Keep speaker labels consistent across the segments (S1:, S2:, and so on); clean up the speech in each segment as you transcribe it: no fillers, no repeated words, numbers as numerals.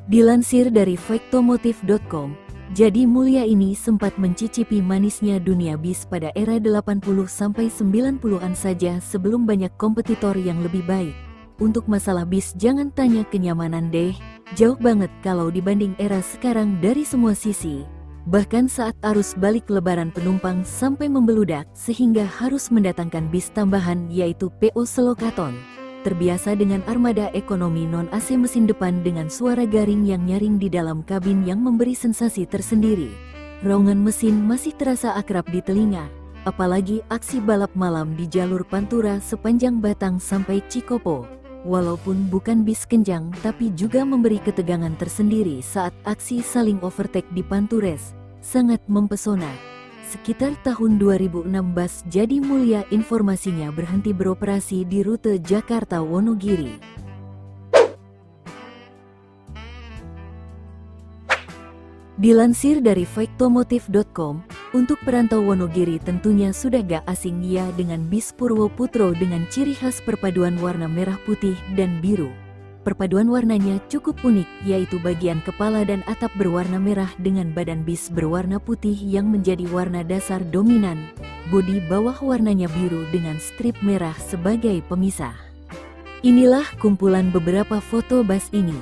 S1: Dilansir dari faktomotif.com, Jadi Mulia ini sempat mencicipi manisnya dunia bis pada era 80-90-an saja sebelum banyak kompetitor yang lebih baik. Untuk masalah bis jangan tanya kenyamanan deh, jauh banget kalau dibanding era sekarang dari semua sisi. Bahkan saat arus balik lebaran penumpang sampai membeludak sehingga harus mendatangkan bis tambahan yaitu PO Selokaton. Terbiasa dengan armada ekonomi non-AC mesin depan dengan suara garing yang nyaring di dalam kabin yang memberi sensasi tersendiri. Raungan mesin masih terasa akrab di telinga, apalagi aksi balap malam di jalur Pantura sepanjang Batang sampai Cikopo. Walaupun bukan bis kenjang tapi juga memberi ketegangan tersendiri saat aksi saling overtake di Pantures, sangat mempesona. Sekitar tahun 2016 Jadi Mulia informasinya berhenti beroperasi di rute Jakarta-Wonogiri. Dilansir dari faktomotif.com, untuk perantau Wonogiri tentunya sudah gak asing ya dengan bis Purwo Putro dengan ciri khas perpaduan warna merah putih dan biru. Perpaduan warnanya cukup unik, yaitu bagian kepala dan atap berwarna merah dengan badan bis berwarna putih yang menjadi warna dasar dominan. Bodi bawah warnanya biru dengan strip merah sebagai pemisah. Inilah kumpulan beberapa foto bus ini.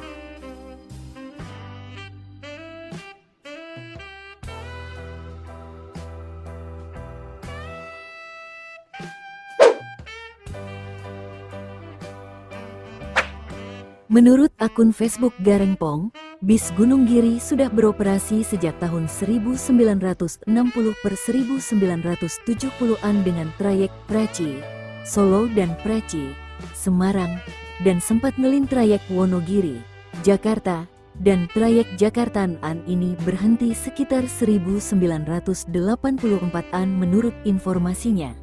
S1: Menurut akun Facebook Garengpong, bis Gunung Giri sudah beroperasi sejak tahun 1960-1970-an dengan trayek Preci, Solo dan Preci, Semarang, dan sempat ngelin trayek Wonogiri, Jakarta, dan trayek Jakartaan ini berhenti sekitar 1984an menurut informasinya.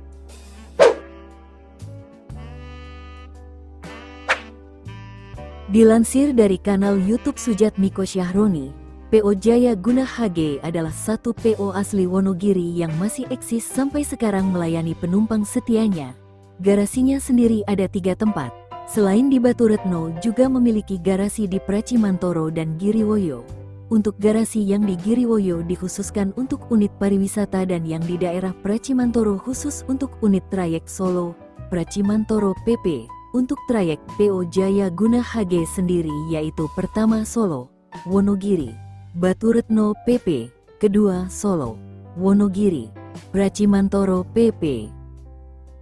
S1: Dilansir dari kanal YouTube Sujatmiko Syahroni, PO Jaya Guna HG adalah satu PO asli Wonogiri yang masih eksis sampai sekarang melayani penumpang setianya. Garasinya sendiri ada 3 tempat, selain di Baturetno juga memiliki garasi di Pracimantoro dan Giriwoyo. Untuk garasi yang di Giriwoyo dikhususkan untuk unit pariwisata dan yang di daerah Pracimantoro khusus untuk unit trayek Solo, Pracimantoro PP. Untuk trayek PO Jaya Guna HG sendiri yaitu pertama Solo, Wonogiri, Baturetno PP, kedua Solo, Wonogiri, Pracimantoro PP.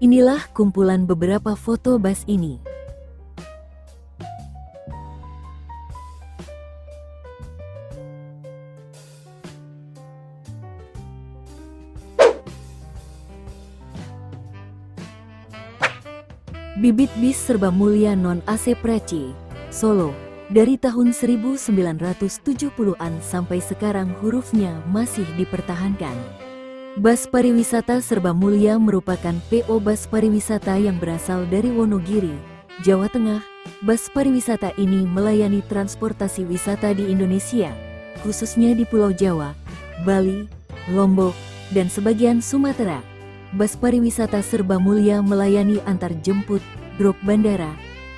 S1: Inilah kumpulan beberapa foto bus ini. Bibit bis serba mulia non-AC Preci, Solo, dari tahun 1970-an sampai sekarang hurufnya masih dipertahankan. Bus pariwisata serba mulia merupakan PO bus pariwisata yang berasal dari Wonogiri, Jawa Tengah. Bus pariwisata ini melayani transportasi wisata di Indonesia, khususnya di Pulau Jawa, Bali, Lombok, dan sebagian Sumatera. Bus pariwisata serba mulia melayani antar jemput, drop bandara,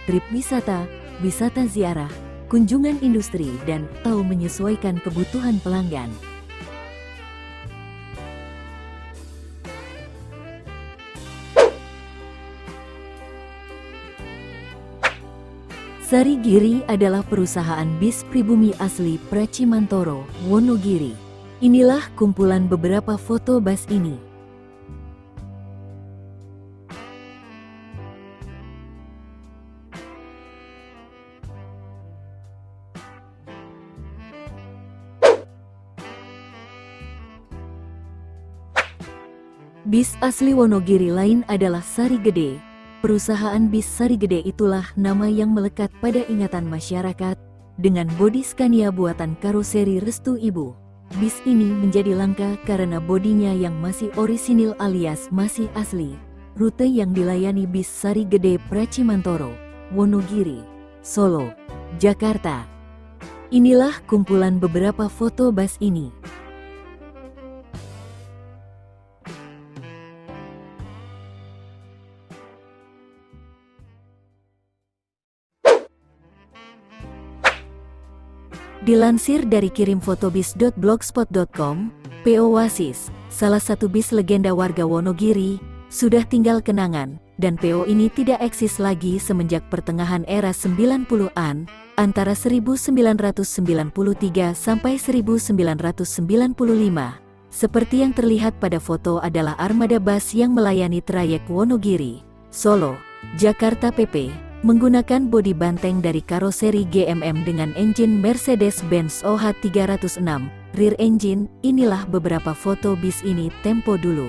S1: trip wisata, wisata ziarah, kunjungan industri dan atau menyesuaikan kebutuhan pelanggan. Sari Giri adalah perusahaan bis pribumi asli Pracimantoro, Wonogiri. Inilah kumpulan beberapa foto bus ini. Bis asli Wonogiri lain adalah Sari Gede. Perusahaan bis Sari Gede itulah nama yang melekat pada ingatan masyarakat dengan bodi Scania buatan karoseri Restu Ibu. Bis ini menjadi langka karena bodinya yang masih orisinil alias masih asli. Rute yang dilayani bis Sari Gede Pracimantoro, Wonogiri, Solo, Jakarta. Inilah kumpulan beberapa foto bus ini. Dilansir dari kirimfotobis.blogspot.com, PO Wasis, salah satu bis legenda warga Wonogiri, sudah tinggal kenangan, dan PO ini tidak eksis lagi semenjak pertengahan era 90-an, antara 1993 sampai 1995. Seperti yang terlihat pada foto adalah armada bus yang melayani trayek Wonogiri, Solo, Jakarta PP, menggunakan bodi banteng dari karoseri GMM dengan engine Mercedes-Benz OH306, rear engine. Inilah beberapa foto bis ini tempo dulu.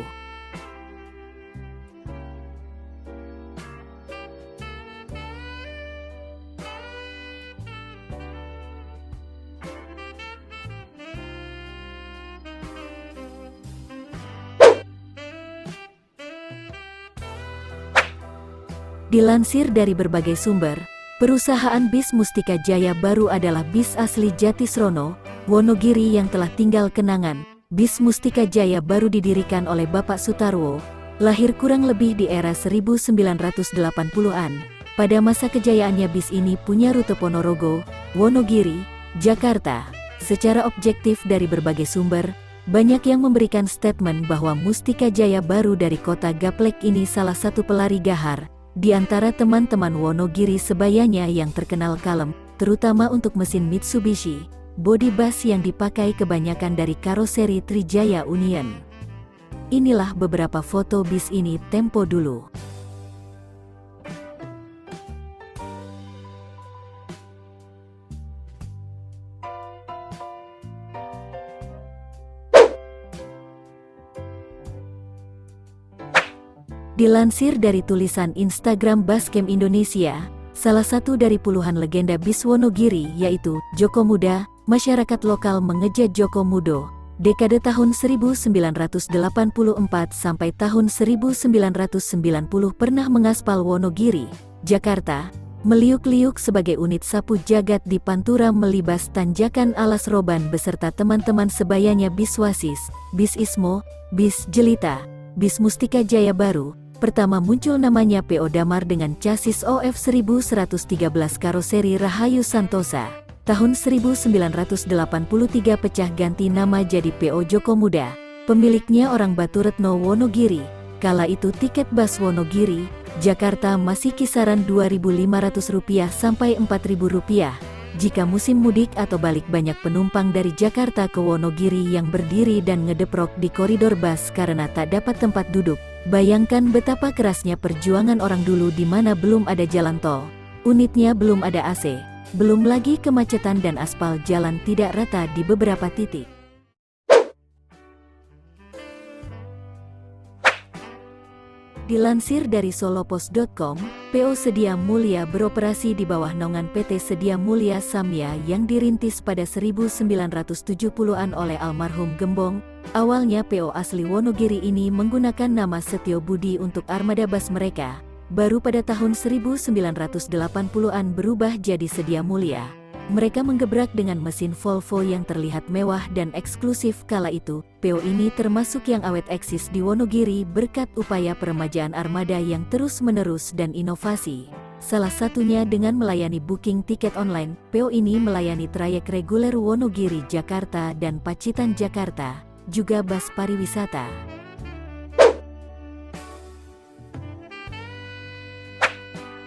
S1: Dilansir dari berbagai sumber, perusahaan bis Mustika Jaya Baru adalah bis asli Jatisrono, Wonogiri yang telah tinggal kenangan. Bis Mustika Jaya Baru didirikan oleh Bapak Sutarwo, lahir kurang lebih di era 1980-an. Pada masa kejayaannya bis ini punya rute Ponorogo, Wonogiri, Jakarta. Secara objektif dari berbagai sumber, banyak yang memberikan statement bahwa Mustika Jaya Baru dari kota Gaplek ini salah satu pelari gahar di antara teman-teman Wonogiri sebayanya yang terkenal kalem, terutama untuk mesin Mitsubishi. Bodi bus yang dipakai kebanyakan dari karoseri Trijaya Union. Inilah beberapa foto bis ini tempo dulu. Dilansir dari tulisan Instagram Bascam Indonesia, salah satu dari puluhan legenda bis Wonogiri yaitu Joko Muda, masyarakat lokal mengejek Joko Mudo, dekade tahun 1984 sampai tahun 1990 pernah mengaspal Wonogiri, Jakarta, meliuk-liuk sebagai unit sapu jagat di Pantura melibas tanjakan Alas Roban beserta teman-teman sebayanya bis Wasis, bis Ismo, bis Jelita, bis Mustika Jaya Baru. Pertama muncul namanya PO Damar dengan chassis OF 1113 karoseri Rahayu Santosa. Tahun 1983 pecah ganti nama jadi PO Joko Muda. Pemiliknya orang Baturetno Wonogiri. Kala itu tiket bus Wonogiri, Jakarta masih kisaran Rp2.500 sampai Rp4.000. Jika musim mudik atau balik banyak penumpang dari Jakarta ke Wonogiri yang berdiri dan ngedeprok di koridor bus karena tak dapat tempat duduk. Bayangkan betapa kerasnya perjuangan orang dulu di mana belum ada jalan tol, unitnya belum ada AC, belum lagi kemacetan dan aspal jalan tidak rata di beberapa titik. Dilansir dari solopos.com, PO Sedia Mulia beroperasi di bawah naungan PT Sedia Mulia Samya yang dirintis pada 1970-an oleh almarhum Gembong. Awalnya PO asli Wonogiri ini menggunakan nama Setio Budi untuk armada bus mereka. Baru pada tahun 1980-an berubah jadi Sedia Mulia. Mereka menggebrak dengan mesin Volvo yang terlihat mewah dan eksklusif kala itu. PO ini termasuk yang awet eksis di Wonogiri berkat upaya peremajaan armada yang terus-menerus dan inovasi. Salah satunya dengan melayani booking tiket online. PO ini melayani trayek reguler Wonogiri Jakarta dan Pacitan Jakarta, juga bus pariwisata.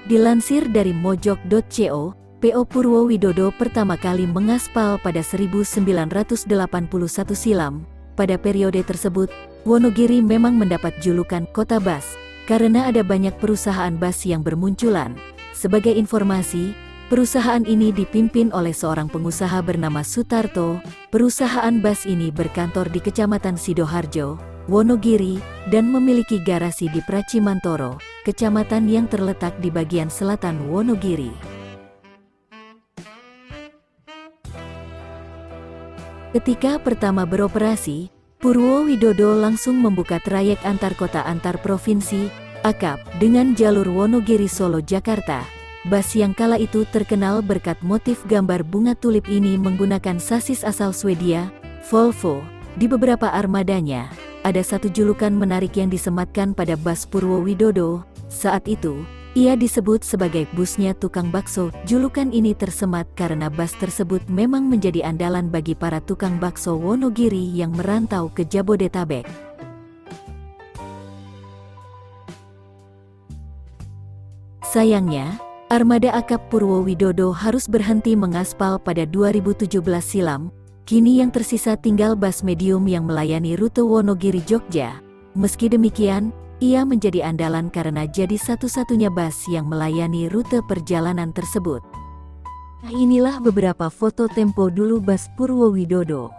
S1: Dilansir dari mojok.co, PO Purwo Widodo pertama kali mengaspal pada 1981 silam. Pada periode tersebut, Wonogiri memang mendapat julukan kota bus, karena ada banyak perusahaan bus yang bermunculan. Sebagai informasi, perusahaan ini dipimpin oleh seorang pengusaha bernama Sutarto. Perusahaan bus ini berkantor di Kecamatan Sidoharjo, Wonogiri, dan memiliki garasi di Pracimantoro, kecamatan yang terletak di bagian selatan Wonogiri. Ketika pertama beroperasi, Purwo Widodo langsung membuka trayek antar kota antar provinsi, AKAP, dengan jalur Wonogiri Solo Jakarta. Bus yang kala itu terkenal berkat motif gambar bunga tulip ini menggunakan sasis asal Swedia, Volvo. Di beberapa armadanya, ada satu julukan menarik yang disematkan pada bus Purwo Widodo. Saat itu, Ia disebut sebagai busnya tukang bakso. Julukan ini tersemat karena bus tersebut memang menjadi andalan bagi para tukang bakso Wonogiri yang merantau ke Jabodetabek. Sayangnya, armada akap Purwowidodo harus berhenti mengaspal pada 2017 silam. Kini yang tersisa tinggal bus medium yang melayani rute Wonogiri-Jogja. Meski demikian, ia menjadi andalan karena jadi satu-satunya bus yang melayani rute perjalanan tersebut. Nah, inilah beberapa foto tempo dulu bus Purwowidodo.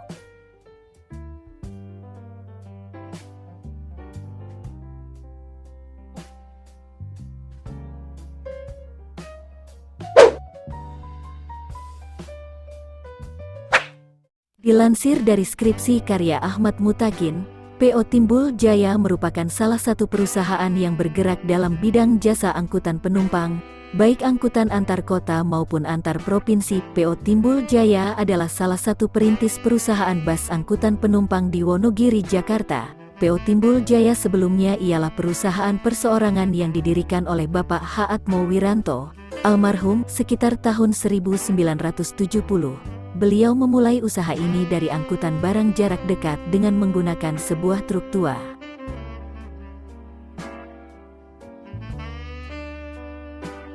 S1: Dilansir dari skripsi karya Ahmad Mutakin, PO Timbul Jaya merupakan salah satu perusahaan yang bergerak dalam bidang jasa angkutan penumpang, baik angkutan antar kota maupun antar provinsi. PO Timbul Jaya adalah salah satu perintis perusahaan bus angkutan penumpang di Wonogiri, Jakarta. PO Timbul Jaya sebelumnya ialah perusahaan perseorangan yang didirikan oleh Bapak H. Atmo Wiranto, almarhum, sekitar tahun 1970. Beliau memulai usaha ini dari angkutan barang jarak dekat dengan menggunakan sebuah truk tua.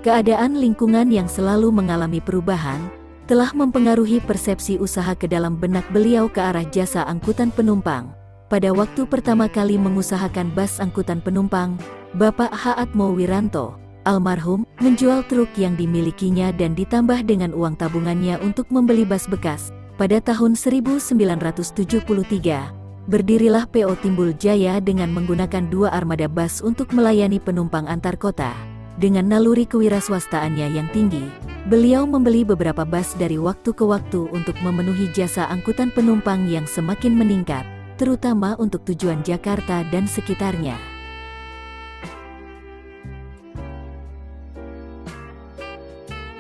S1: Keadaan lingkungan yang selalu mengalami perubahan telah mempengaruhi persepsi usaha ke dalam benak beliau ke arah jasa angkutan penumpang. Pada waktu pertama kali mengusahakan bus angkutan penumpang, Bapak H. Atmo Wiranto, almarhum, menjual truk yang dimilikinya dan ditambah dengan uang tabungannya untuk membeli bus bekas. Pada tahun 1973, berdirilah PO Timbul Jaya dengan menggunakan 2 armada bus untuk melayani penumpang antar kota. Dengan naluri kewiraswastaannya yang tinggi, beliau membeli beberapa bus dari waktu ke waktu untuk memenuhi jasa angkutan penumpang yang semakin meningkat, terutama untuk tujuan Jakarta dan sekitarnya.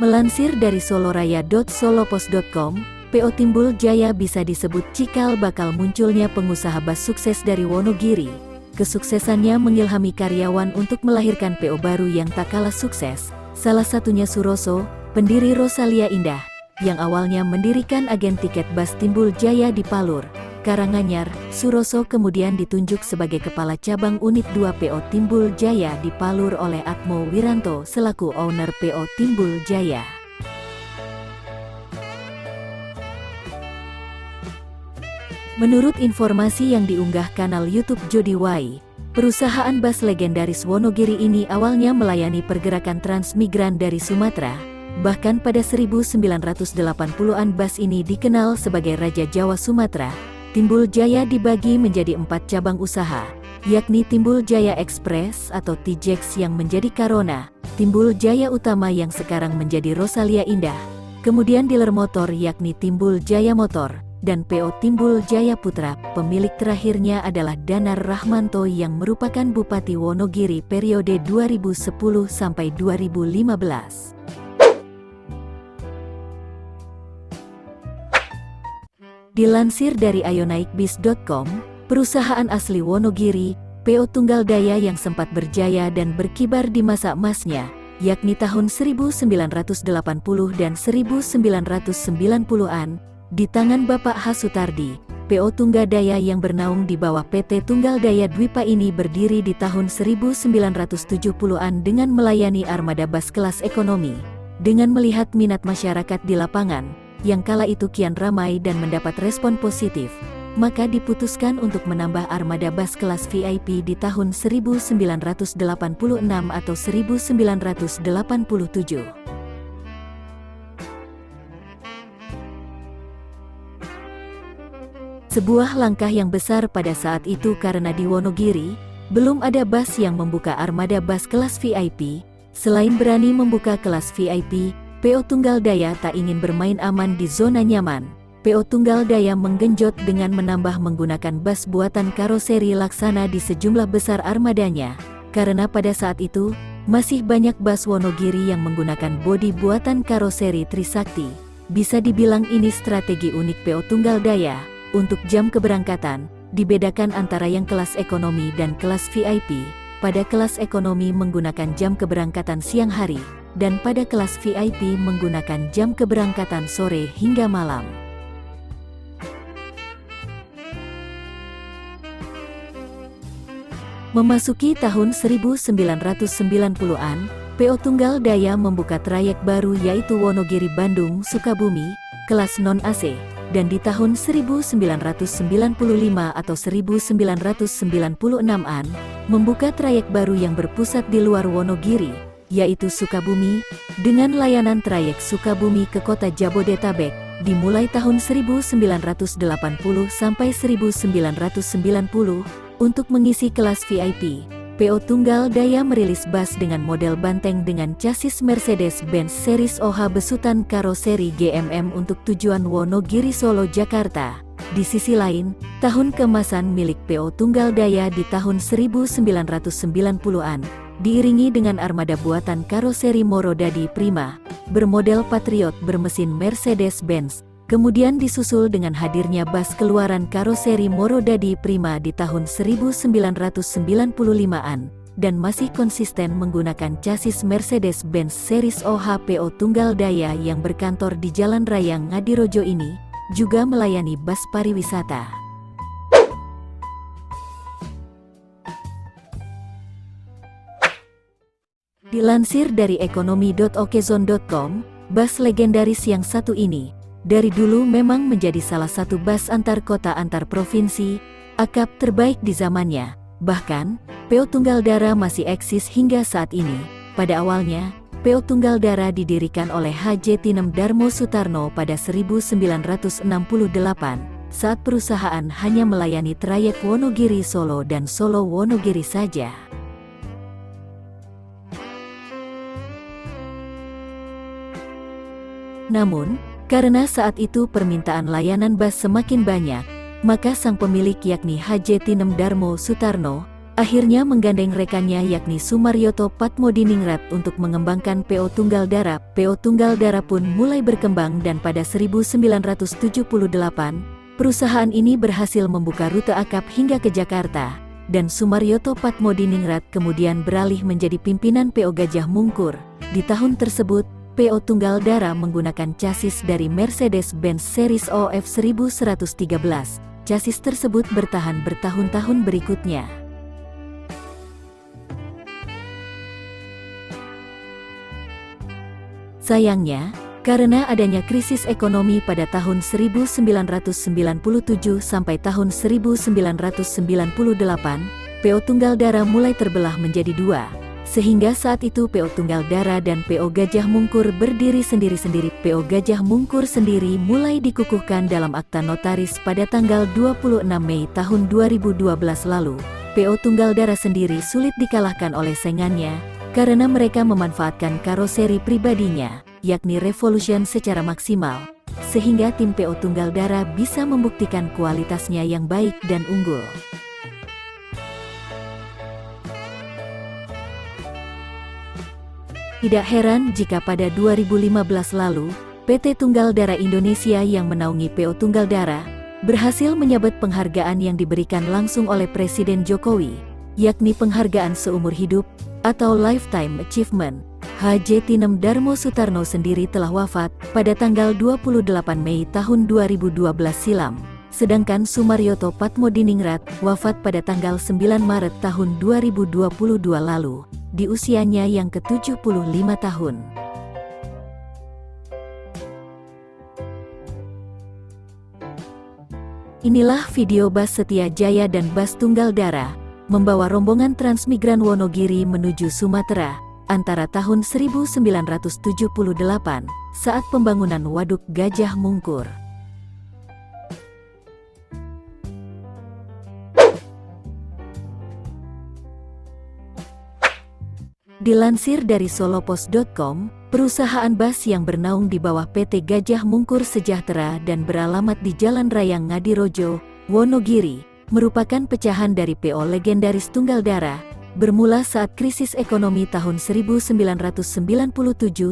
S1: Melansir dari soloraya.solopos.com, PO Timbul Jaya bisa disebut cikal bakal munculnya pengusaha bus sukses dari Wonogiri. Kesuksesannya mengilhami karyawan untuk melahirkan PO baru yang tak kalah sukses, salah satunya Suroso, pendiri Rosalia Indah, yang awalnya mendirikan agen tiket bus Timbul Jaya di Palur, Karanganyar. Suroso kemudian ditunjuk sebagai kepala cabang unit 2 PO Timbul Jaya di Palur oleh Atmo Wiranto selaku owner PO Timbul Jaya. Menurut informasi yang diunggah kanal YouTube Jody Y, perusahaan bus legendaris Wonogiri ini awalnya melayani pergerakan transmigran dari Sumatera. Bahkan pada 1980-an bus ini dikenal sebagai Raja Jawa Sumatera. Timbul Jaya dibagi menjadi 4 cabang usaha, yakni Timbul Jaya Express atau TJX yang menjadi Karona, Timbul Jaya Utama yang sekarang menjadi Rosalia Indah, kemudian dealer motor yakni Timbul Jaya Motor, dan PO Timbul Jaya Putra. Pemilik terakhirnya adalah Danar Rahmanto yang merupakan Bupati Wonogiri periode 2010 sampai 2015. Dilansir dari ayonaikbis.com, perusahaan asli Wonogiri, PO Tunggal Daya yang sempat berjaya dan berkibar di masa emasnya, yakni tahun 1980 dan 1990-an, di tangan Bapak H. Sutardi. PO Tunggal Daya yang bernaung di bawah PT Tunggal Daya Dwipa ini berdiri di tahun 1970-an dengan melayani armada bus kelas ekonomi. Dengan melihat minat masyarakat di lapangan, yang kala itu kian ramai dan mendapat respon positif, maka diputuskan untuk menambah armada bus kelas VIP di tahun 1986 atau 1987. Sebuah langkah yang besar pada saat itu karena di Wonogiri, belum ada bus yang membuka armada bus kelas VIP. Selain berani membuka kelas VIP, PO Tunggal Daya tak ingin bermain aman di zona nyaman. PO Tunggal Daya menggenjot dengan menambah menggunakan bus buatan karoseri laksana di sejumlah besar armadanya. Karena pada saat itu, masih banyak bus Wonogiri yang menggunakan bodi buatan karoseri Trisakti. Bisa dibilang ini strategi unik PO Tunggal Daya. Untuk jam keberangkatan, dibedakan antara yang kelas ekonomi dan kelas VIP. pada kelas ekonomi menggunakan jam keberangkatan siang hari, dan pada kelas VIP menggunakan jam keberangkatan sore hingga malam. Memasuki tahun 1990-an, PO Tunggal Daya membuka trayek baru yaitu Wonogiri-Bandung Sukabumi, kelas non-AC, dan di tahun 1995 atau 1996-an, membuka trayek baru yang berpusat di luar Wonogiri, yaitu Sukabumi, dengan layanan trayek Sukabumi ke kota Jabodetabek, dimulai tahun 1980 sampai 1990. Untuk mengisi kelas VIP, PO Tunggal Daya merilis bus dengan model banteng dengan chassis Mercedes-Benz Series OH besutan karoseri GMM untuk tujuan Wonogiri Solo Jakarta. Di sisi lain, tahun keemasan milik PO Tunggal Daya di tahun 1990-an, diiringi dengan armada buatan karoseri Morodadi Prima, bermodel Patriot bermesin Mercedes-Benz. Kemudian disusul dengan hadirnya bus keluaran karoseri Morodadi Prima di tahun 1995-an, dan masih konsisten menggunakan chassis Mercedes-Benz Series OH. PO Tunggal Daya yang berkantor di Jalan Raya Ngadirojo ini, juga melayani bus pariwisata. Dilansir dari ekonomi.okezone.com, bus legendaris yang satu ini dari dulu memang menjadi salah satu bus antar kota antar provinsi, akap terbaik di zamannya. Bahkan, PO Tunggal Dara masih eksis hingga saat ini. Pada awalnya, PO Tunggal Dara didirikan oleh H.J. Tinem Darmo Sutarno pada 1968, saat perusahaan hanya melayani trayek Wonogiri Solo dan Solo Wonogiri saja. Namun, karena saat itu permintaan layanan bus semakin banyak, maka sang pemilik yakni H.J. Tinem Darmo Sutarno, akhirnya menggandeng rekannya yakni Sumaryoto Patmodiningrat untuk mengembangkan PO Tunggal Dara. PO Tunggal Dara pun mulai berkembang dan pada 1978, perusahaan ini berhasil membuka rute akap hingga ke Jakarta, dan Sumaryoto Patmodiningrat kemudian beralih menjadi pimpinan PO Gajah Mungkur. Di tahun tersebut, PO Tunggal Dara menggunakan chassis dari Mercedes-Benz Series OF 1113. Chassis tersebut bertahan bertahun-tahun berikutnya. Sayangnya, karena adanya krisis ekonomi pada tahun 1997 sampai tahun 1998, PO Tunggal Dara mulai terbelah menjadi dua. Sehingga saat itu PO Tunggal Dara dan PO Gajah Mungkur berdiri sendiri-sendiri. PO Gajah Mungkur sendiri mulai dikukuhkan dalam akta notaris pada tanggal 26 Mei tahun 2012 lalu. PO Tunggal Dara sendiri sulit dikalahkan oleh saingannya, karena mereka memanfaatkan karoseri pribadinya, yakni Revolution secara maksimal, sehingga tim PO Tunggal Dara bisa membuktikan kualitasnya yang baik dan unggul. Tidak heran jika pada 2015 lalu, PT Tunggal Dara Indonesia yang menaungi PO Tunggal Dara, berhasil menyabet penghargaan yang diberikan langsung oleh Presiden Jokowi, yakni penghargaan seumur hidup, atau Lifetime Achievement. H.J. Tinem Darmo Sutarno sendiri telah wafat pada tanggal 28 Mei tahun 2012 silam, sedangkan Sumaryoto Patmodiningrat wafat pada tanggal 9 Maret tahun 2022 lalu, di usianya yang ke-75 tahun. Inilah video bus Setia Jaya dan bus Tunggal Dara, membawa rombongan transmigran Wonogiri menuju Sumatera, antara tahun 1978, saat pembangunan Waduk Gajah Mungkur. Dilansir dari solopos.com, perusahaan bus yang bernaung di bawah PT Gajah Mungkur Sejahtera dan beralamat di Jalan Raya Ngadirojo, Wonogiri, merupakan pecahan dari PO legendaris Tunggal Dara, bermula saat krisis ekonomi tahun 1997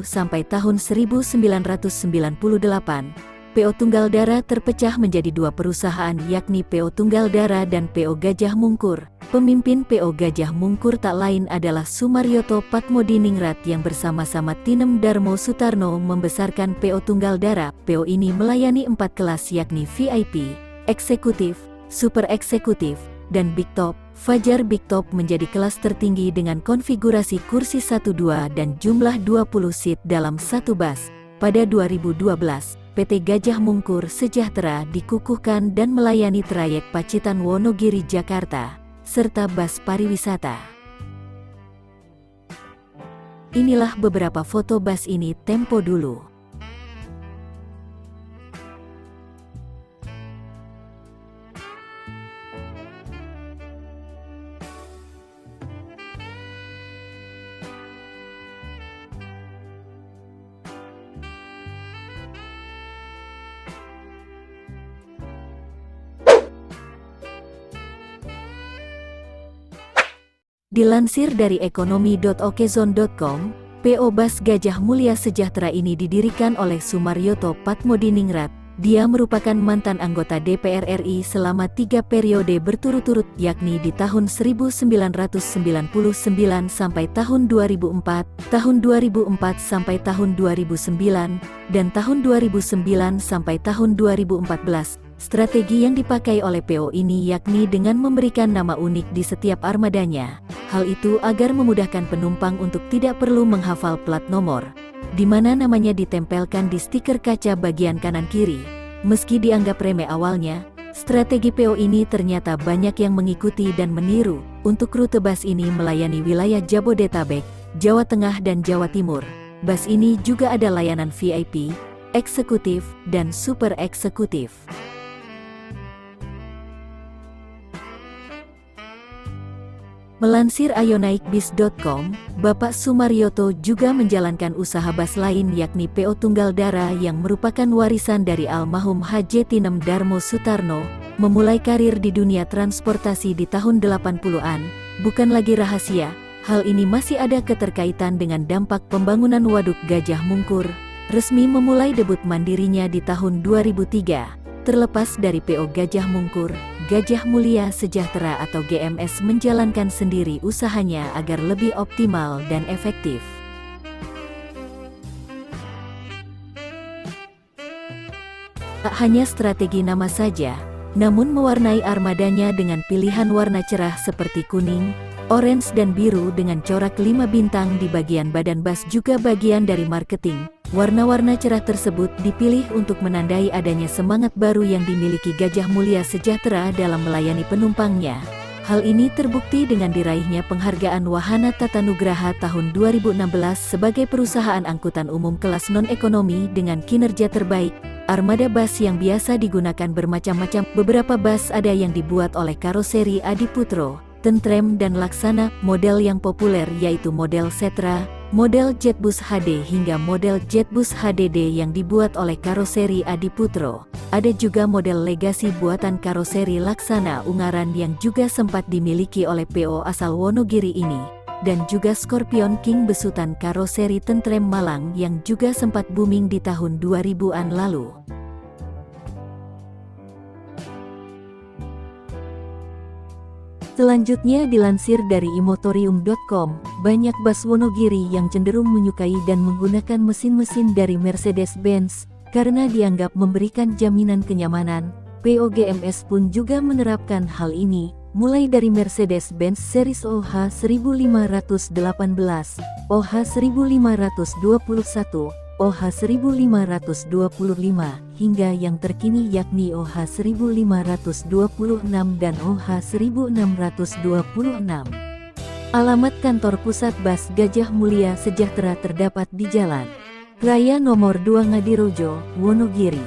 S1: sampai tahun 1998. PO Tunggal Dara terpecah menjadi dua perusahaan, yakni PO Tunggal Dara dan PO Gajah Mungkur. Pemimpin PO Gajah Mungkur tak lain adalah Sumaryoto Patmodiningrat yang bersama-sama Tinem Darmo Sutarno membesarkan PO Tunggal Dara. PO ini melayani 4 kelas, yakni VIP, Eksekutif, Super Eksekutif, dan Big Top. Fajar Big Top menjadi kelas tertinggi dengan konfigurasi kursi 1-2 dan jumlah 20 seat dalam satu bus. Pada 2012, PT Gajah Mungkur Sejahtera dikukuhkan dan melayani trayek Pacitan Wonogiri Jakarta, serta bus pariwisata. Inilah beberapa foto bus ini tempo dulu. Dilansir dari ekonomi.okezone.com, PO Bus Gajah Mulia Sejahtera ini didirikan oleh Sumaryoto Patmodiningrat. Dia merupakan mantan anggota DPR RI selama 3 periode berturut-turut, yakni di tahun 1999 sampai tahun 2004, tahun 2004 sampai tahun 2009, dan tahun 2009 sampai tahun 2014. Strategi yang dipakai oleh PO ini yakni dengan memberikan nama unik di setiap armadanya. Hal itu agar memudahkan penumpang untuk tidak perlu menghafal plat nomor, di mana namanya ditempelkan di stiker kaca bagian kanan kiri. Meski dianggap remeh awalnya, strategi PO ini ternyata banyak yang mengikuti dan meniru. Untuk rute bus ini melayani wilayah Jabodetabek, Jawa Tengah dan Jawa Timur. Bus ini juga ada layanan VIP, Eksekutif, dan Super Eksekutif. Melansir ayonaikbis.com, Bapak Sumaryoto juga menjalankan usaha bus lain yakni PO Tunggal Dara yang merupakan warisan dari almarhum H.J. Tinem Darmo Sutarno. Memulai karir di dunia transportasi di tahun 80-an, bukan lagi rahasia. Hal ini masih ada keterkaitan dengan dampak pembangunan Waduk Gajah Mungkur. Resmi memulai debut mandirinya di tahun 2003. Terlepas dari PO Gajah Mungkur, Gajah Mulia Sejahtera atau GMS menjalankan sendiri usahanya agar lebih optimal dan efektif. Tak hanya strategi nama saja, namun mewarnai armadanya dengan pilihan warna cerah seperti kuning, orange dan biru dengan corak 5 bintang di bagian badan bus juga bagian dari marketing. Warna-warna cerah tersebut dipilih untuk menandai adanya semangat baru yang dimiliki Gajah Mulia Sejahtera dalam melayani penumpangnya. Hal ini terbukti dengan diraihnya penghargaan Wahana Tatanugraha tahun 2016 sebagai perusahaan angkutan umum kelas non-ekonomi dengan kinerja terbaik. Armada bus yang biasa digunakan bermacam-macam. Beberapa bus ada yang dibuat oleh karoseri Adiputro, Tentrem dan Laksana. Model yang populer yaitu model Setra, model Jetbus HD hingga model Jetbus HDD yang dibuat oleh karoseri Adiputro. Ada juga model legasi buatan karoseri Laksana Ungaran yang juga sempat dimiliki oleh PO asal Wonogiri ini. Dan juga Scorpion King besutan karoseri Tentrem Malang yang juga sempat booming di tahun 2000-an lalu. Selanjutnya dilansir dari imotorium.com, banyak bus Wonogiri yang cenderung menyukai dan menggunakan mesin-mesin dari Mercedes-Benz, karena dianggap memberikan jaminan kenyamanan. PO GMS pun juga menerapkan hal ini, mulai dari Mercedes-Benz series OH 1518, OH 1521, OH 1525, hingga yang terkini yakni OH 1526 dan OH 1626. Alamat kantor pusat bus Gajah Mulia Sejahtera terdapat di Jalan Raya Nomor 2 Ngadirojo, Wonogiri.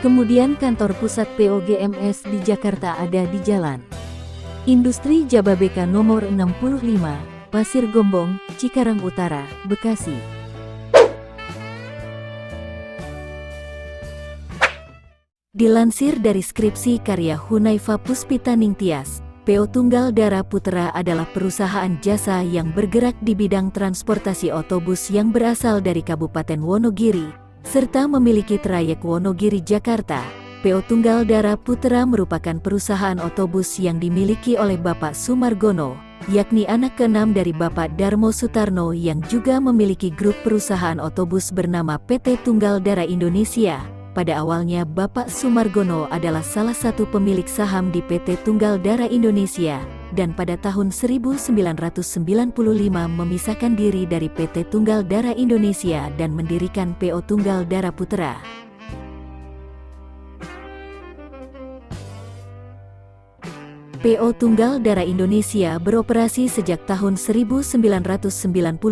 S1: Kemudian kantor pusat PO GMS di Jakarta ada di Jalan Industri Jababeka Nomor 65, Pasir Gombong, Cikarang Utara, Bekasi. Dilansir dari skripsi karya Hunayfa Puspita Ningtyas, PO Tunggal Dara Putra adalah perusahaan jasa yang bergerak di bidang transportasi otobus yang berasal dari Kabupaten Wonogiri. serta memiliki trayek Wonogiri-Jakarta. PO Tunggal Dara Putra merupakan perusahaan otobus yang dimiliki oleh Bapak Sumargono, yakni anak keenam dari Bapak Darmo Sutarno yang juga memiliki grup perusahaan otobus bernama PT Tunggal Dara Indonesia. Pada awalnya Bapak Sumargono adalah salah satu pemilik saham di PT Tunggal Dara Indonesia, dan pada tahun 1995 memisahkan diri dari PT Tunggal Dara Indonesia dan mendirikan PO Tunggal Dara Putra. PO Tunggal Dara Indonesia beroperasi sejak tahun 1995.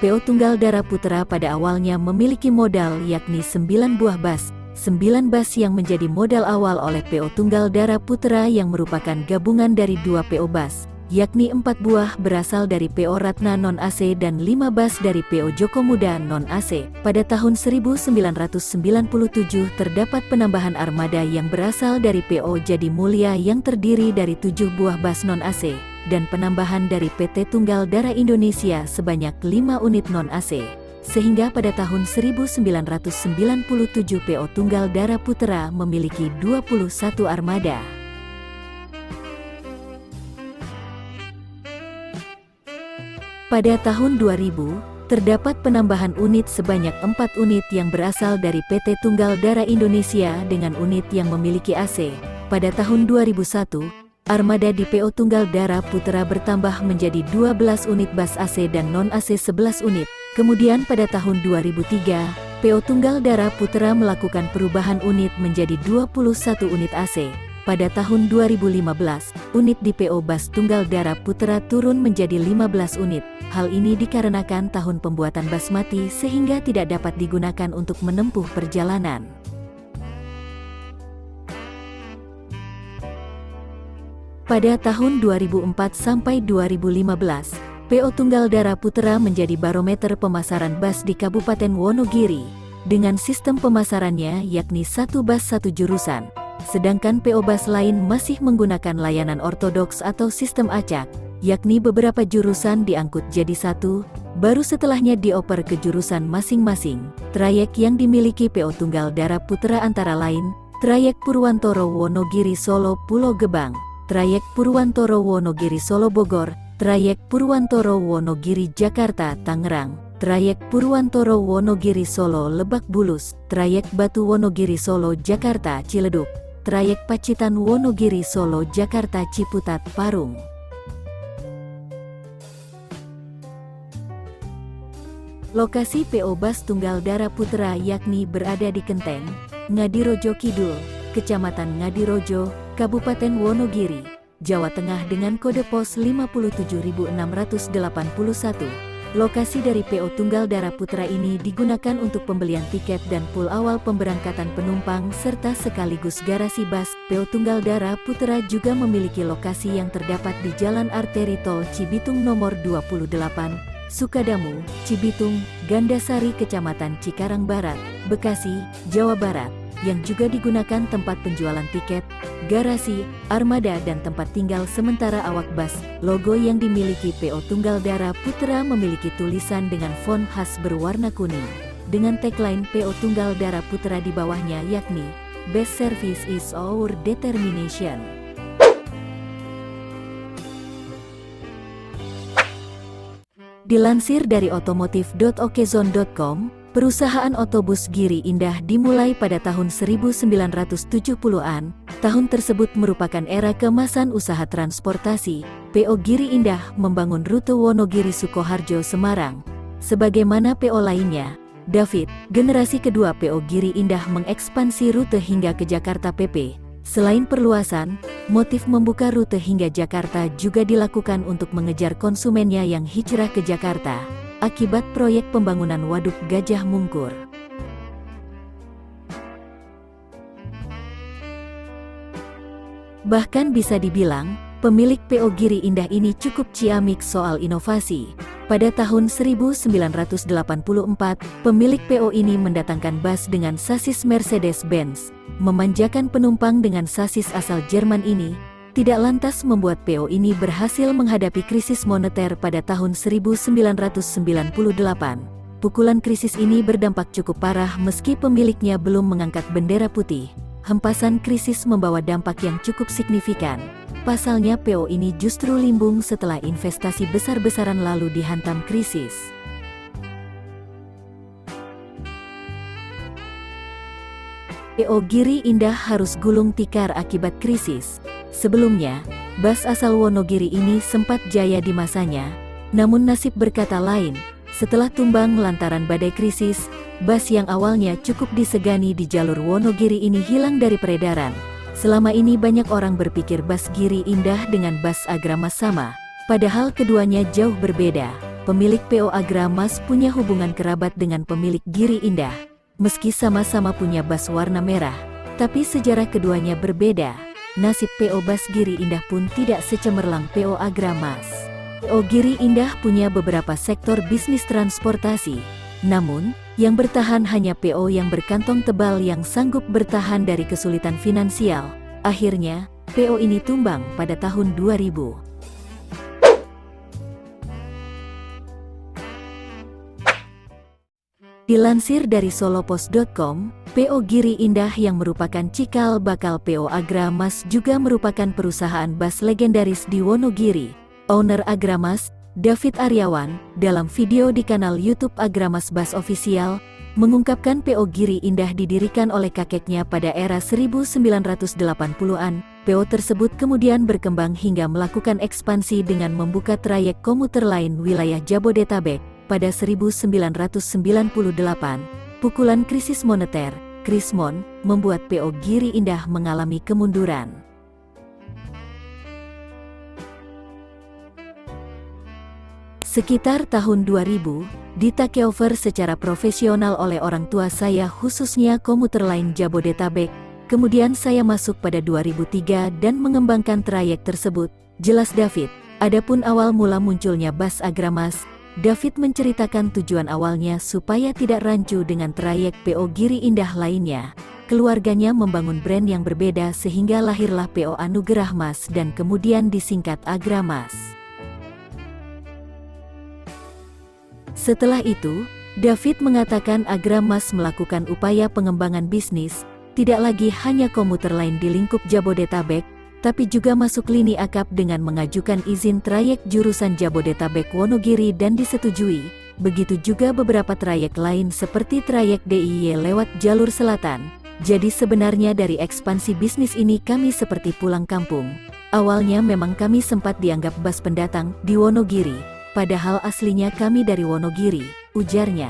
S1: PO Tunggal Dara Putra pada awalnya memiliki modal yakni 9 buah bus. 9 bus yang menjadi modal awal oleh PO Tunggal Dara Putra yang merupakan gabungan dari 2 PO bus, yakni 4 buah berasal dari PO Ratna non-AC dan 5 bus dari PO Joko Muda non-AC. Pada tahun 1997 terdapat penambahan armada yang berasal dari PO Jadi Mulia yang terdiri dari 7 buah bus non-AC, dan penambahan dari PT Tunggal Dara Indonesia sebanyak 5 unit non-AC. Sehingga pada tahun 1997 PO Tunggal Dara Putra memiliki 21 armada. Pada tahun 2000, terdapat penambahan unit sebanyak 4 unit yang berasal dari PT Tunggal Dara Indonesia dengan unit yang memiliki AC. Pada tahun 2001, armada di PO Tunggal Dara Putra bertambah menjadi 12 unit bus AC dan non-AC 11 unit. Kemudian pada tahun 2003, PO Tunggal Dara Putra melakukan perubahan unit menjadi 21 unit AC. Pada tahun 2015, unit di PO Bus Tunggal Dara Putra turun menjadi 15 unit. Hal ini dikarenakan tahun pembuatan bus mati sehingga tidak dapat digunakan untuk menempuh perjalanan. Pada tahun 2004 sampai 2015, PO Tunggal Dara Putra menjadi barometer pemasaran bus di Kabupaten Wonogiri, dengan sistem pemasarannya yakni 1 bus 1 jurusan. Sedangkan PO bus lain masih menggunakan layanan ortodoks atau sistem acak, yakni beberapa jurusan diangkut jadi 1, baru setelahnya dioper ke jurusan masing-masing. Trayek yang dimiliki PO Tunggal Dara Putra antara lain, trayek Purwantoro Wonogiri Solo Pulau Gebang, trayek Purwantoro Wonogiri Solo Bogor, trayek Purwantoro Wonogiri Jakarta Tangerang, trayek Purwantoro Wonogiri Solo Lebak Bulus, trayek Batu Wonogiri Solo Jakarta Ciledug, trayek Pacitan Wonogiri Solo Jakarta Ciputat Parung. Lokasi PO Bus Tunggal Dara Putra yakni berada di Kenteng, Ngadirojo Kidul, Kecamatan Ngadirojo, Kabupaten Wonogiri, Jawa Tengah dengan kode pos 57681. Lokasi dari PO Tunggal Dara Putra ini digunakan untuk pembelian tiket dan pool awal pemberangkatan penumpang serta sekaligus garasi bus. PO Tunggal Dara Putra juga memiliki lokasi yang terdapat di Jalan Arteri Tol Cibitung nomor 28, Sukadamu, Cibitung, Gandasari, Kecamatan Cikarang Barat, Bekasi, Jawa Barat, yang juga digunakan tempat penjualan tiket, garasi, armada dan tempat tinggal sementara awak bus. Logo yang dimiliki PO Tunggal Dara Putra memiliki tulisan dengan font khas berwarna kuning, dengan tagline PO Tunggal Dara Putra di bawahnya yakni, "Best service is our determination." Dilansir dari otomotif.okezone.com, perusahaan otobus Giri Indah dimulai pada tahun 1970-an. Tahun tersebut merupakan era keemasan usaha transportasi. PO Giri Indah membangun rute Wonogiri Sukoharjo Semarang. Sebagaimana PO lainnya, David, generasi kedua PO Giri Indah mengekspansi rute hingga ke Jakarta PP. Selain perluasan, motif membuka rute hingga Jakarta juga dilakukan untuk mengejar konsumennya yang hijrah ke Jakarta akibat proyek pembangunan Waduk Gajah Mungkur. Bahkan bisa dibilang, pemilik PO Giri Indah ini cukup ciamik soal inovasi. Pada tahun 1984, pemilik PO ini mendatangkan bus dengan sasis Mercedes-Benz. Memanjakan penumpang dengan sasis asal Jerman ini, tidak lantas membuat PO ini berhasil menghadapi krisis moneter pada tahun 1998. Pukulan krisis ini berdampak cukup parah meski pemiliknya belum mengangkat bendera putih. Hempasan krisis membawa dampak yang cukup signifikan. Pasalnya PO ini justru limbung setelah investasi besar-besaran lalu dihantam krisis. PO Giri Indah harus gulung tikar akibat krisis. Sebelumnya, bus asal Wonogiri ini sempat jaya di masanya, namun nasib berkata lain. Setelah tumbang lantaran badai krisis, bus yang awalnya cukup disegani di jalur Wonogiri ini hilang dari peredaran. Selama ini banyak orang berpikir bus Giri Indah dengan bus Agramas sama, padahal keduanya jauh berbeda. Pemilik PO Agramas punya hubungan kerabat dengan pemilik Giri Indah. Meski sama-sama punya bus warna merah, tapi sejarah keduanya berbeda. Nasib PO bus Giri Indah pun tidak secemerlang PO Agramas. PO Giri Indah punya beberapa sektor bisnis transportasi. Namun, yang bertahan hanya PO yang berkantong tebal yang sanggup bertahan dari kesulitan finansial. Akhirnya, PO ini tumbang pada tahun 2000. Dilansir dari solopost.com, PO Giri Indah yang merupakan cikal bakal PO Agramas juga merupakan perusahaan bus legendaris di Wonogiri. Owner Agramas, David Aryawan, dalam video di kanal YouTube Agramas Bus Official, mengungkapkan PO Giri Indah didirikan oleh kakeknya pada era 1980-an. PO tersebut kemudian berkembang hingga melakukan ekspansi dengan membuka trayek komuter lain wilayah Jabodetabek. Pada 1998, pukulan krisis moneter, Krismon, membuat PO Giri Indah mengalami kemunduran. Sekitar tahun 2000, di-takeover secara profesional oleh orang tua saya khususnya komuter lain Jabodetabek. Kemudian saya masuk pada 2003 dan mengembangkan trayek tersebut, jelas David. Adapun awal mula munculnya bus Agramas, David menceritakan tujuan awalnya supaya tidak rancu dengan trayek PO Giri Indah lainnya. Keluarganya membangun brand yang berbeda sehingga lahirlah PO Anugerah Mas dan kemudian disingkat Agramas. Setelah itu, David mengatakan Agramas melakukan upaya pengembangan bisnis, tidak lagi hanya komuter lain di lingkup Jabodetabek, tapi juga masuk lini akap dengan mengajukan izin trayek jurusan Jabodetabek Wonogiri dan disetujui. Begitu juga beberapa trayek lain seperti trayek DIY lewat jalur selatan. Jadi sebenarnya dari ekspansi bisnis ini kami seperti pulang kampung. Awalnya memang kami sempat dianggap bus pendatang di Wonogiri. Padahal aslinya kami dari Wonogiri, ujarnya.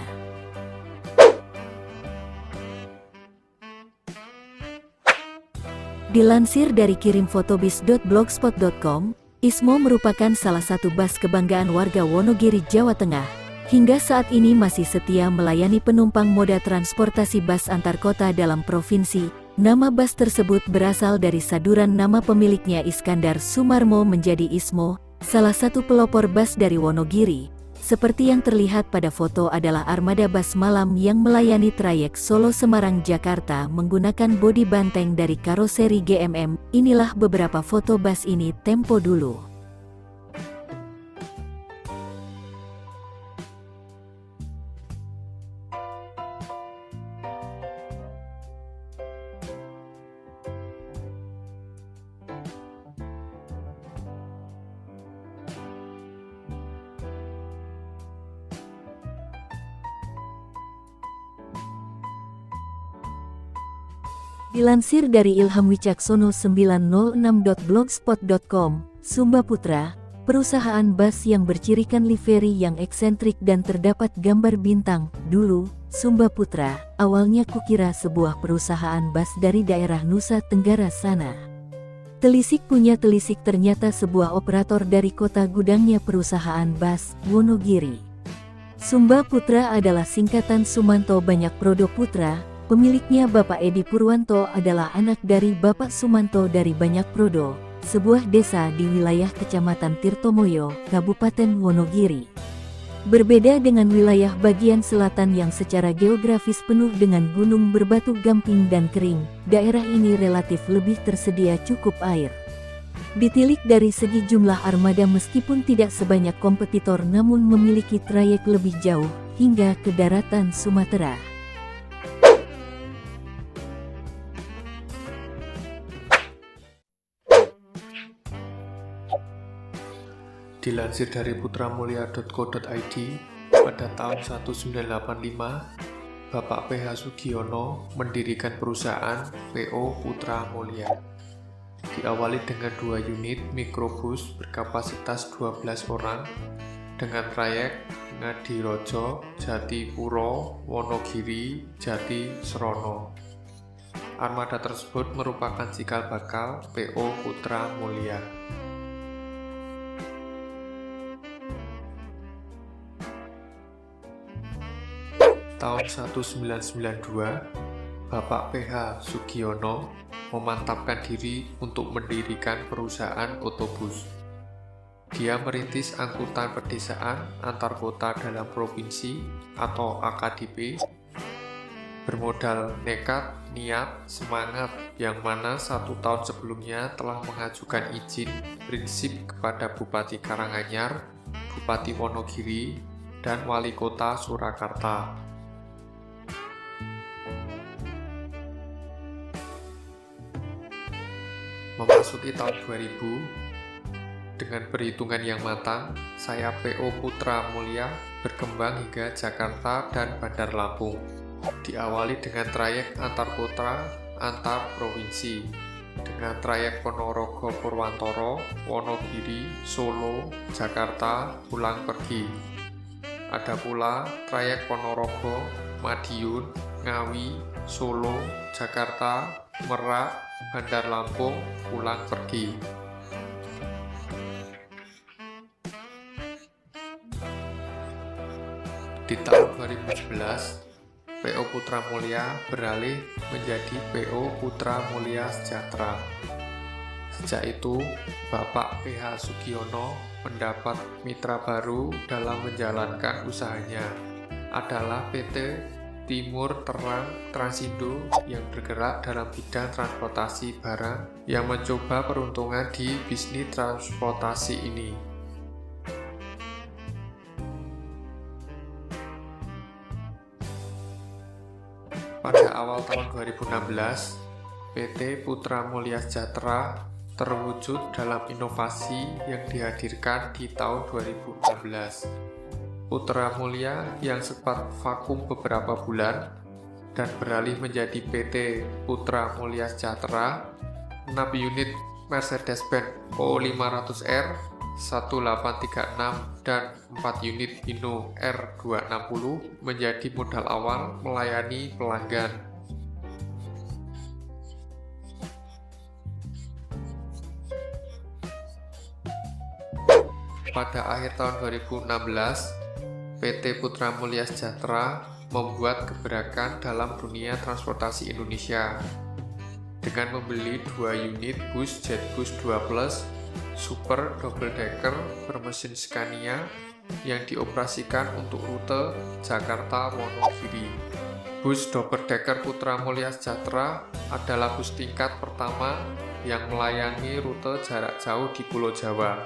S1: Dilansir dari kirimfotobis.blogspot.com, Ismo merupakan salah satu bus kebanggaan warga Wonogiri, Jawa Tengah. Hingga saat ini masih setia melayani penumpang moda transportasi bus antar kota dalam provinsi. Nama bus tersebut berasal dari saduran nama pemiliknya Iskandar Sumarmo menjadi Ismo, salah satu pelopor bus dari Wonogiri. Seperti yang terlihat pada foto adalah armada bus malam yang melayani trayek Solo-Semarang-Jakarta menggunakan bodi banteng dari karoseri GMM. Inilah beberapa foto bus ini tempo dulu. Dilansir dari Ilham Wicaksono 906.blogspot.com, Sumba Putra, perusahaan bus yang bercirikan livery yang eksentrik dan terdapat gambar bintang. Dulu, Sumba Putra, awalnya kukira sebuah perusahaan bus dari daerah Nusa Tenggara sana. Telisik punya telisik ternyata sebuah operator dari kota gudangnya perusahaan bus, Wonogiri. Sumba Putra adalah singkatan Sumanto Banyak Prodo Putra. Pemiliknya Bapak Edi Purwanto adalah anak dari Bapak Sumanto dari Banyak Prodo, sebuah desa di wilayah Kecamatan Tirtomoyo, Kabupaten Wonogiri. Berbeda dengan wilayah bagian selatan yang secara geografis penuh dengan gunung berbatu gamping dan kering, daerah ini relatif lebih tersedia cukup air. Ditilik dari segi jumlah armada meskipun tidak sebanyak kompetitor namun memiliki trayek lebih jauh, hingga ke daratan Sumatera.
S2: Dilansir dari putramulia.co.id, pada tahun 1985, Bapak PH Sugiono mendirikan perusahaan PO Putra Mulia. Diawali dengan 2 unit mikrobus berkapasitas 12 orang dengan trayek Ngadirojo, Jatipuro, Wonogiri, Jati Serono. Armada tersebut merupakan cikal bakal PO Putra Mulia. Tahun 1992, Bapak PH Sugiono memantapkan diri untuk mendirikan perusahaan otobus. Dia merintis angkutan pedesaan antar kota dalam provinsi atau AKDP, bermodal nekat, niat, semangat, yang mana 1 tahun sebelumnya telah mengajukan izin prinsip kepada Bupati Karanganyar, Bupati Wonogiri, dan Wali Kota Surakarta. Memasuki tahun 2000, dengan perhitungan yang matang, sayap PO Putra Mulia berkembang hingga Jakarta dan Bandar Lampung. Diawali dengan trayek antar kota, antar provinsi, dengan trayek Ponorogo Purwantoro, Wonogiri, Solo, Jakarta, pulang pergi. Ada pula trayek Ponorogo, Madiun, Ngawi, Solo, Jakarta, Merak, Bandar Lampung, pulang pergi. Di tahun 2011, PO Putra Mulia beralih menjadi PO Putra Mulia Sejahtera. Sejak itu, Bapak PH Sugiono mendapat mitra baru dalam menjalankan usahanya, adalah PT Timur Terang Transindo yang bergerak dalam bidang transportasi barang yang mencoba peruntungan di bisnis transportasi ini. Pada awal tahun 2016, PT Putra Mulia Sejahtera terwujud dalam inovasi yang dihadirkan di tahun 2016. Putra Mulia yang sempat vakum beberapa bulan dan beralih menjadi PT Putra Mulia Sejahtera, 6 unit Mercedes-Benz O500R 1836 dan 4 unit Hino R260 menjadi modal awal melayani pelanggan. Pada akhir tahun 2016, PT Putra Mulia Sejahtera membuat gebrakan dalam dunia transportasi Indonesia dengan membeli 2 unit bus Jetbus 2 Plus Super Double Decker bermesin Scania yang dioperasikan untuk rute Jakarta-Wonogiri. Bus Double Decker Putra Mulia Sejahtera adalah bus tingkat pertama yang melayani rute jarak jauh di Pulau Jawa.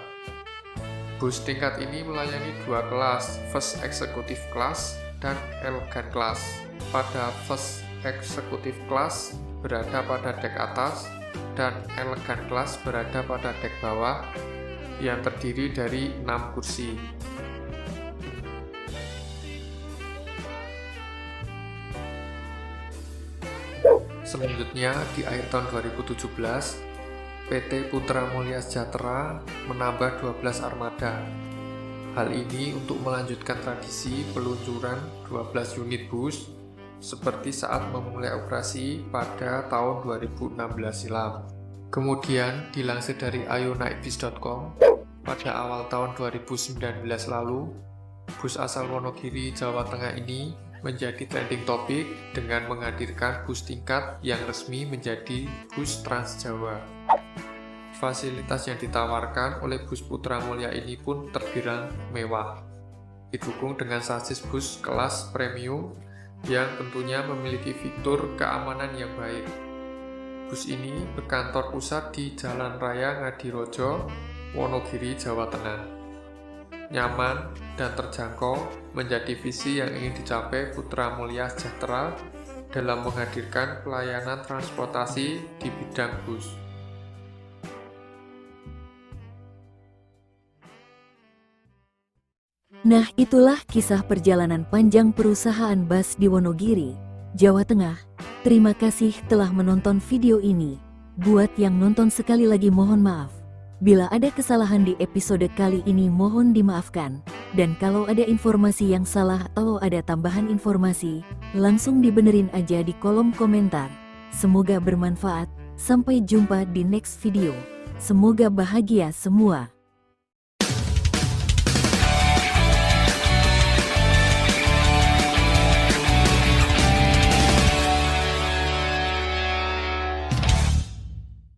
S2: Bus tingkat ini melayani 2 kelas, First Executive Class dan Elegant Class. Pada First Executive Class berada pada dek atas dan Elegant Class berada pada dek bawah yang terdiri dari 6 kursi. Selanjutnya, di akhir tahun 2017, PT Putra Mulia Sejahtera menambah 12 armada. Hal ini untuk melanjutkan tradisi peluncuran 12 unit bus seperti saat memulai operasi pada tahun 2016 silam. Kemudian dilansir dari ayonaikbis.com, pada awal tahun 2019 lalu, bus asal Wonogiri, Jawa Tengah ini menjadi trending topik dengan menghadirkan bus tingkat yang resmi menjadi bus Trans Jawa. Fasilitas yang ditawarkan oleh bus Putra Mulia ini pun terbilang mewah. Didukung dengan sasis bus kelas premium yang tentunya memiliki fitur keamanan yang baik. Bus ini berkantor pusat di Jalan Raya Ngadirojo, Wonogiri, Jawa Tengah. nyaman, dan terjangkau menjadi visi yang ingin dicapai Putra Mulia Sejahtera dalam menghadirkan pelayanan transportasi di bidang bus.
S1: Nah, itulah kisah perjalanan panjang perusahaan bus di Wonogiri, Jawa Tengah. Terima kasih telah menonton video ini. Buat yang nonton sekali lagi mohon maaf. Bila ada kesalahan di episode kali ini mohon dimaafkan. Dan kalau ada informasi yang salah atau ada tambahan informasi, langsung dibenerin aja di kolom komentar. Semoga bermanfaat. Sampai jumpa di next video. Semoga bahagia semua.